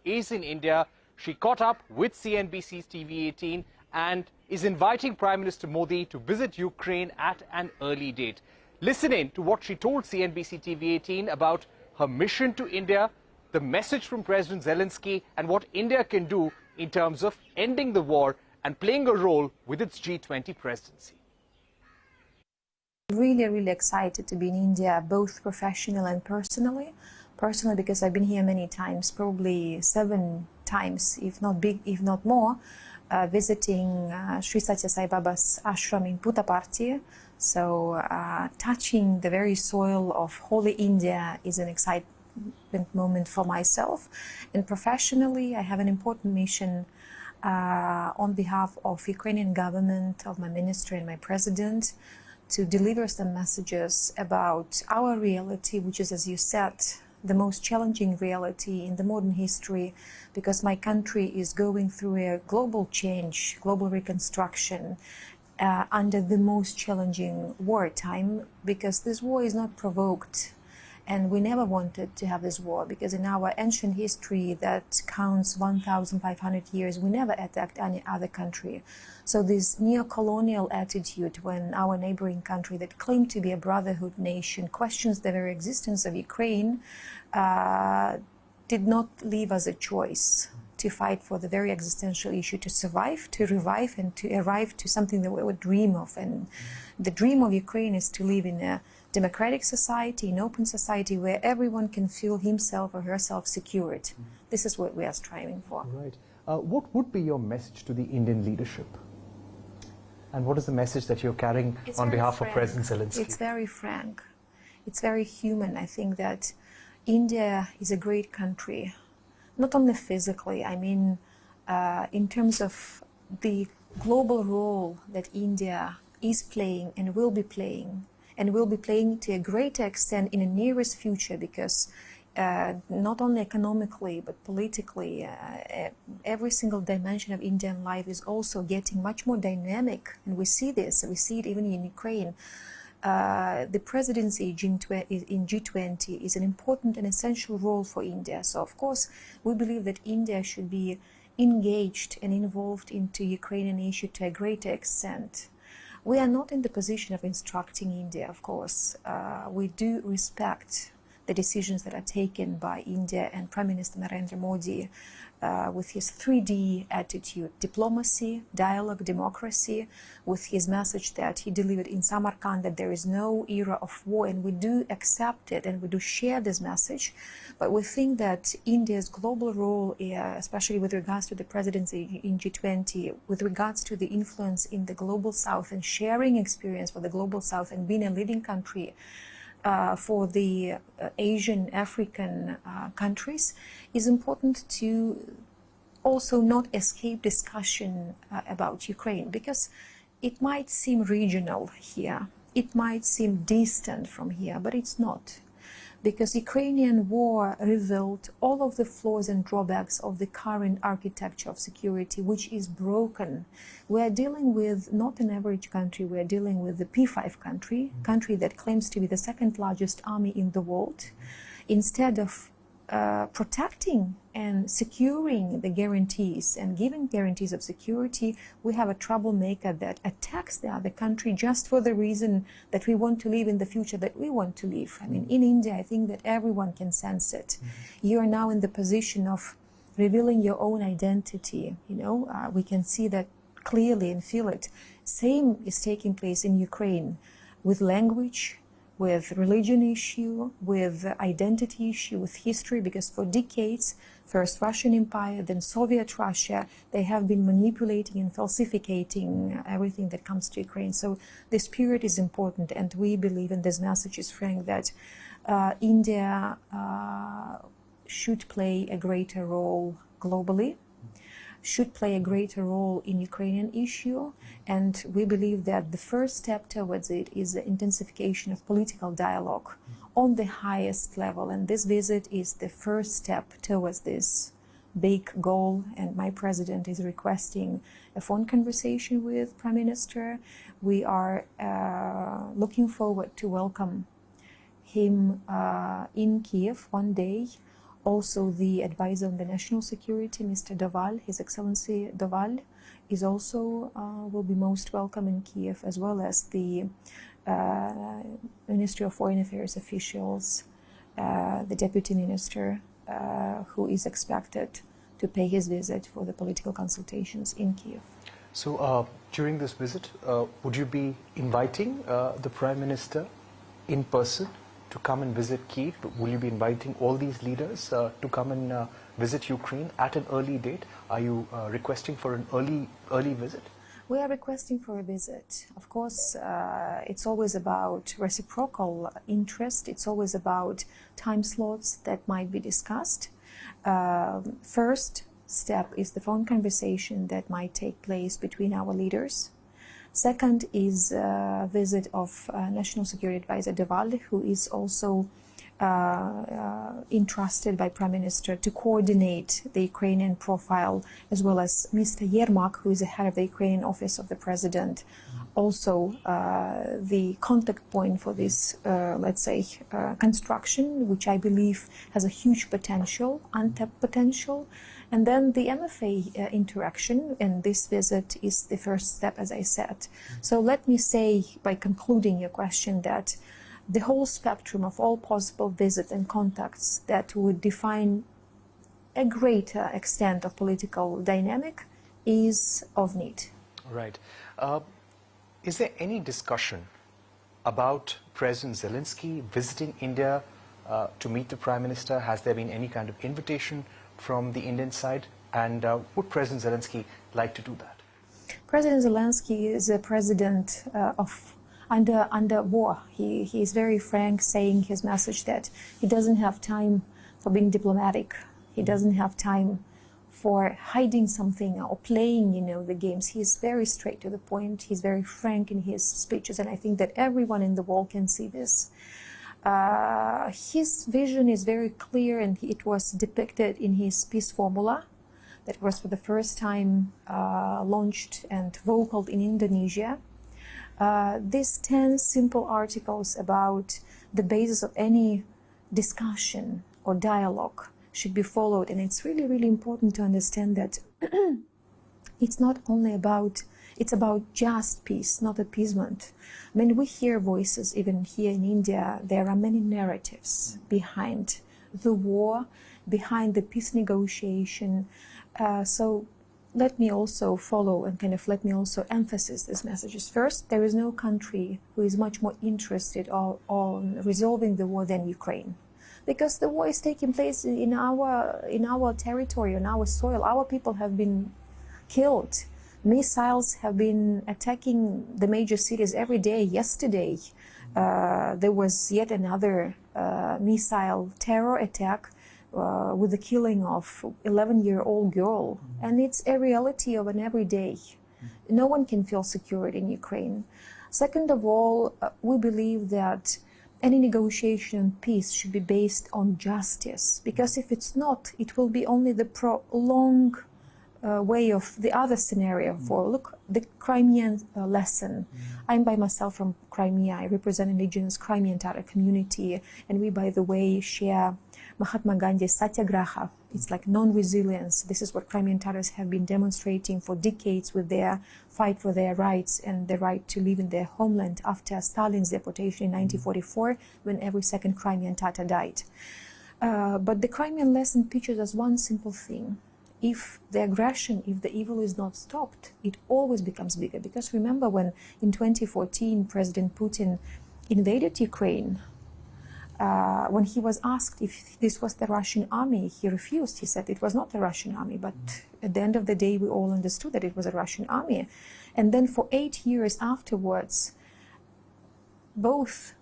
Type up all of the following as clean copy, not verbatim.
Is in India. She caught up with CNBC's TV18 and is inviting Prime Minister Modi to visit Ukraine at an early date. Listen in to what she told CNBC TV18 about her mission to India, the message from President Zelenskyy, and what India can do in terms of ending the war and playing a role with its G20 presidency. Really excited to be in India, both professionally and personally. Personally, because I've been here many times, probably 7 times, if not more, visiting Sri Satya Sai Baba's ashram in Puttaparthi. So touching the very soil of Holy India is an excitement moment for myself. And professionally, I have an important mission on behalf of Ukrainian government, of my ministry and my president, to deliver some messages about our reality, which is, as you said, the most challenging reality in the modern history, because my country is going through a global change, global reconstruction, under the most challenging wartime, because this war is not provoked. And we never wanted to have this war, because in our ancient history that counts 1,500 years, we never attacked any other country. So this neo-colonial attitude, when our neighboring country that claimed to be a brotherhood nation questions the very existence of Ukraine, did not leave us a choice to fight for the very existential issue, to survive, to revive, and to arrive to something that we would dream of. And the dream of Ukraine is to live in a democratic society, an open society where everyone can feel himself or herself secured. This is what we are striving for. Right. What would be your message to the Indian leadership? And what is the message that you're carrying on behalf of President Zelenskyy? It's very frank. It's very human. I think that India is a great country, not only physically, I mean, in terms of the global role that India is playing and will be playing to a greater extent in the nearest future, because not only economically but politically, every single dimension of Indian life is also getting much more dynamic, and we see this, we see it even in Ukraine. The presidency in G20 is an important and essential role for India. So of course we believe that India should be engaged and involved into Ukrainian issue to a greater extent. We are not in the position of instructing India, of course. We do respect the decisions that are taken by India and Prime Minister Narendra Modi with his 3D attitude: diplomacy, dialogue, democracy, with his message that he delivered in Samarkand that there is no era of war, and we do accept it and we do share this message. But we think that India's global role, especially with regards to the presidency in G20, with regards to the influence in the global south and sharing experience for the global south and being a leading country for the Asian, African countries, is important to also not escape discussion about Ukraine, because it might seem regional here, it might seem distant from here, but it's not. Because Ukrainian war revealed all of the flaws and drawbacks of the current architecture of security, which is broken. We are dealing with not an average country, we are dealing with the P5 country that claims to be the second largest army in the world. Instead of protecting and securing the guarantees and giving guarantees of security, we have a troublemaker that attacks the other country just for the reason that we want to live in the future that we want to live. I mean, in India, I think that everyone can sense it. You are now in the position of revealing your own identity. You know, we can see that clearly and feel it. Same is taking place in Ukraine with language, with religion issue, with identity issue, with history, because for decades, first Russian Empire, then Soviet Russia, they have been manipulating and falsifying everything that comes to Ukraine. So this period is important, and we believe, and this message is frank, that India should play a greater role globally, should play a greater role in Ukrainian issue, and we believe that the first step towards it is the intensification of political dialogue on the highest level, and this visit is the first step towards this big goal. And my president is requesting a phone conversation with Prime Minister. We are looking forward to welcome him in Kiev one day Also, the advisor on the national security, Mr. Doval, His Excellency Doval, is also will be most welcome in Kiev, as well as the Ministry of Foreign Affairs officials, the Deputy Minister, who is expected to pay his visit for the political consultations in Kiev. So during this visit, would you be inviting the Prime Minister in person to come and visit Kiev? Will you be inviting all these leaders to come and visit Ukraine at an early date? Are you requesting for an early visit? We are requesting for a visit. Of course, it's always about reciprocal interest. It's always about time slots that might be discussed. First step is the phone conversation that might take place between our leaders. Second is a visit of National Security Advisor Doval, who is also entrusted by Prime Minister to coordinate the Ukrainian profile, as well as Mr. Yermak, who is the head of the Ukrainian Office of the President, also the contact point for this, let's say, construction, which I believe has a huge potential, untapped potential. And then the MFA interaction, and this visit is the first step, as I said. So let me say, by concluding your question, that the whole spectrum of all possible visits and contacts that would define a greater extent of political dynamic is of need. Right. Is there any discussion about President Zelenskyy visiting India to meet the Prime Minister? Has there been any kind of invitation from the Indian side? And would President Zelenskyy like to do that? President Zelenskyy is a president under war. He is very frank, saying his message that he doesn't have time for being diplomatic. He doesn't have time for hiding something or playing, the games. He's very straight to the point. He's very frank in his speeches, and I think that everyone in the world can see this. His vision is very clear, and it was depicted in his peace formula that was for the first time launched and vocalized in Indonesia. These 10 simple articles about the basis of any discussion or dialogue should be followed, and it's really, really important to understand that it's not only about, it's about just peace, not appeasement. I mean, we hear voices, even here in India, there are many narratives behind the war, behind the peace negotiation. So let me also follow and let me also emphasize these messages. First, there is no country who is much more interested on resolving the war than Ukraine, because the war is taking place in our territory, on our soil. Our people have been killed. Missiles have been attacking the major cities every day. Yesterday, there was yet another missile terror attack with the killing of 11-year-old girl, and it's a reality of an everyday. No one can feel secure in Ukraine. Second of all, we believe that any negotiation on peace should be based on justice, because if it's not, it will be only the prolonged way of the other scenario for, look, the Crimean lesson. I'm by myself from Crimea. I represent indigenous Crimean Tatar community, and we, by the way, share Mahatma Gandhi's Satyagraha. It's like non-resilience. This is what Crimean Tatars have been demonstrating for decades with their fight for their rights and the right to live in their homeland after Stalin's deportation in 1944, when every second Crimean Tatar died. But the Crimean lesson teaches us one simple thing. If the aggression, if the evil is not stopped, it always becomes bigger. Because remember when in 2014 President Putin invaded Ukraine, when he was asked if this was the Russian army, he refused. He said it was not the Russian army, but at the end of the day we all understood that it was a Russian army. And then for 8 years afterwards, both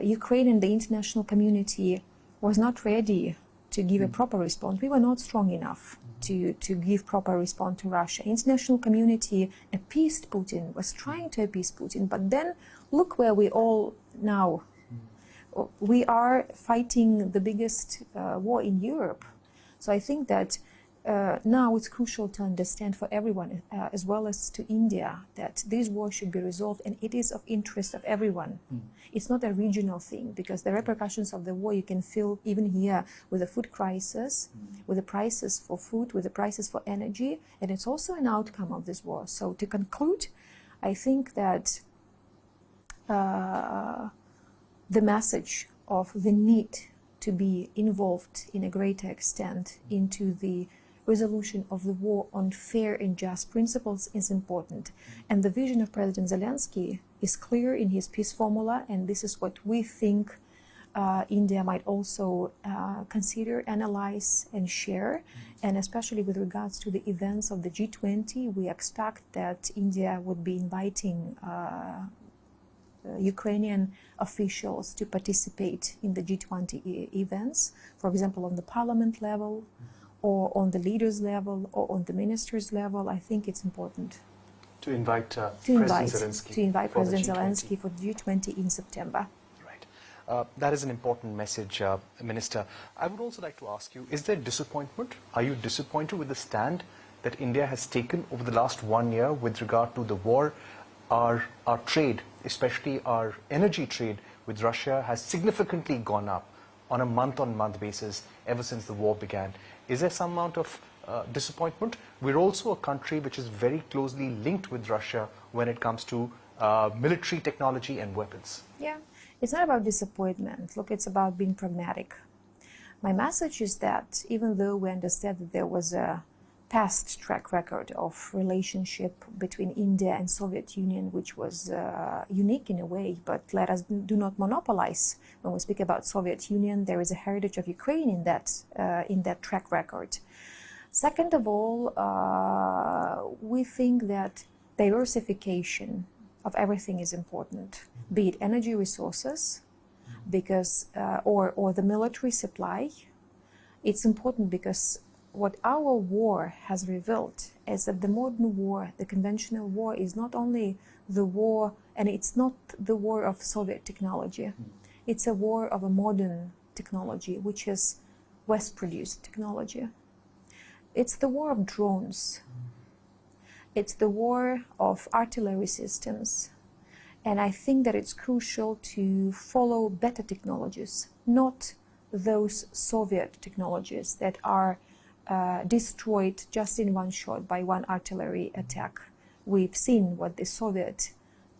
Ukraine and the international community was not ready to give a proper response. We were not strong enough to give proper response to Russia. International community appeased Putin, was trying to appease Putin, but then look where we all now. We are fighting the biggest war in Europe. So I think that now it's crucial to understand for everyone, as well as to India, that this war should be resolved, and it is of interest of everyone. It's not a regional thing, because the repercussions of the war you can feel even here with the food crisis, with the prices for food, with the prices for energy, and it's also an outcome of this war. So to conclude, I think that the message of the need to be involved in a greater extent into the resolution of the war on fair and just principles is important. And the vision of President Zelenskyy is clear in his peace formula, and this is what we think India might also consider, analyze, and share. And especially with regards to the events of the G20, we expect that India would be inviting Ukrainian officials to participate in the G20 events, for example, on the parliament level, or on the leaders level, or on the ministers level. I think it's important to invite President Zelenskyy for the G20 in September. Right. That is an important message, Minister. I would also like to ask you, is there disappointment? Are you disappointed with the stand that India has taken over the last 1 year with regard to the war? Our trade, especially our energy trade with Russia, has significantly gone up on a month-on-month basis ever since the war began. Is there some amount of disappointment? We're also a country which is very closely linked with Russia when it comes to military technology and weapons. Yeah, it's not about disappointment. Look, it's about being pragmatic. My message is that even though we understand that there was a past track record of relationship between India and Soviet Union, which was unique in a way, but let us do not monopolize. When we speak about Soviet Union, there is a heritage of Ukraine in that track record. Second of all, we think that diversification of everything is important, be it energy resources, because or the military supply. It's important because what our war has revealed is that the modern war, the conventional war, is not only the war, and it's not the war of Soviet technology. It's a war of a modern technology, which is West-produced technology. It's the war of drones. It's the war of artillery systems. And I think that it's crucial to follow better technologies, not those Soviet technologies that are destroyed just in one shot by one artillery attack. We've seen what the Soviet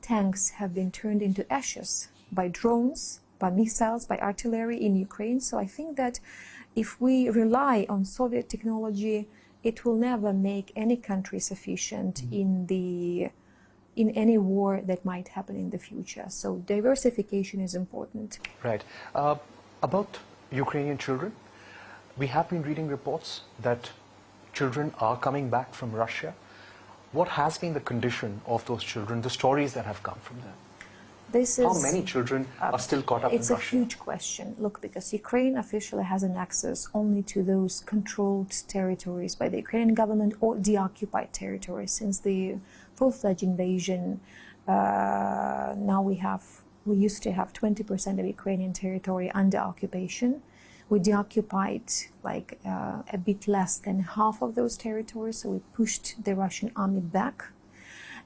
tanks have been turned into ashes by drones, by missiles, by artillery in Ukraine. So I think that if we rely on Soviet technology, it will never make any country sufficient in any war that might happen in the future. So diversification is important. Right. About Ukrainian children, we have been reading reports that children are coming back from Russia. What has been the condition of those children, the stories that have come from them? How many children are still caught up in Russia? It's a huge question. Look, because Ukraine officially has an access only to those controlled territories by the Ukrainian government or deoccupied territories. Since the full-fledged invasion, now we used to have 20% of Ukrainian territory under occupation. We deoccupied like a bit less than half of those territories, so we pushed the Russian army back.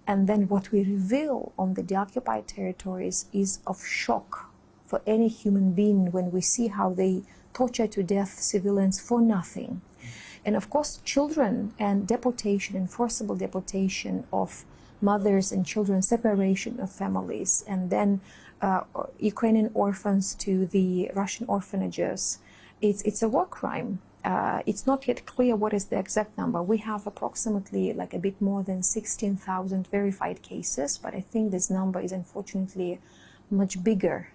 And then what we reveal on the deoccupied territories is of shock for any human being when we see how they torture to death civilians for nothing. And of course, children and deportation, and forcible deportation of mothers and children, separation of families, and then Ukrainian orphans to the Russian orphanages. It's a war crime. It's not yet clear what is the exact number. We have approximately like a bit more than 16,000 verified cases, but I think this number is unfortunately much bigger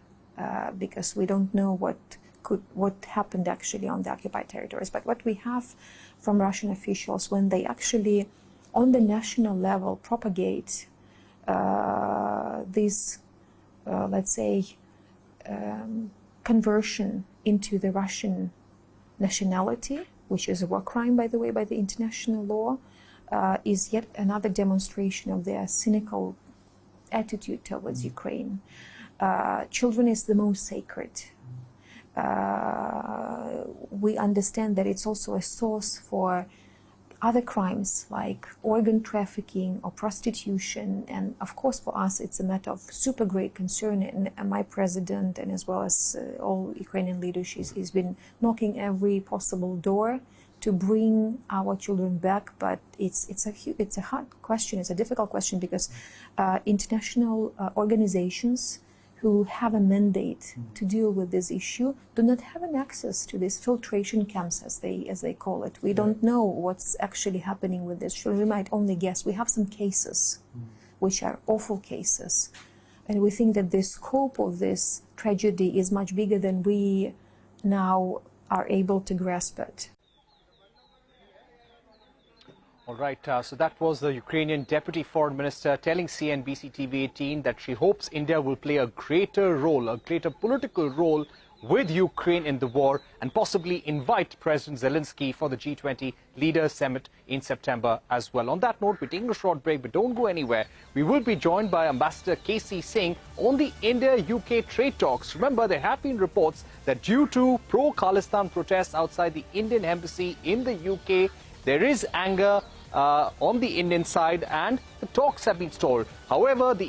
because we don't know what happened actually on the occupied territories. But what we have from Russian officials, when they actually on the national level propagate this, let's say, conversion into the Russian nationality, which is a war crime, by the way, by the international law, is yet another demonstration of their cynical attitude towards Ukraine. Children is the most sacred. We understand that it's also a source for other crimes like organ trafficking or prostitution. And of course, for us, it's a matter of super great concern. And my president, and as well as all Ukrainian leadership, has been knocking every possible door to bring our children back. But it's a hard question. It's a difficult question because international organizations who have a mandate to deal with this issue do not have an access to these filtration camps, as they call it. We don't know what's actually happening with this children. We might only guess. We have some cases, which are awful cases, and we think that the scope of this tragedy is much bigger than we now are able to grasp it. All right, so that was the Ukrainian Deputy Foreign Minister telling CNBC-TV18 that she hopes India will play a greater role, a greater political role with Ukraine in the war and possibly invite President Zelenskyy for the G20 Leaders Summit in September as well. On that note, we're taking a short break, but don't go anywhere. We will be joined by Ambassador K.C. Singh on the India-UK trade talks. Remember, there have been reports that due to pro-Khalistan protests outside the Indian embassy in the UK, there is anger on the Indian side and the talks have been stalled. However, the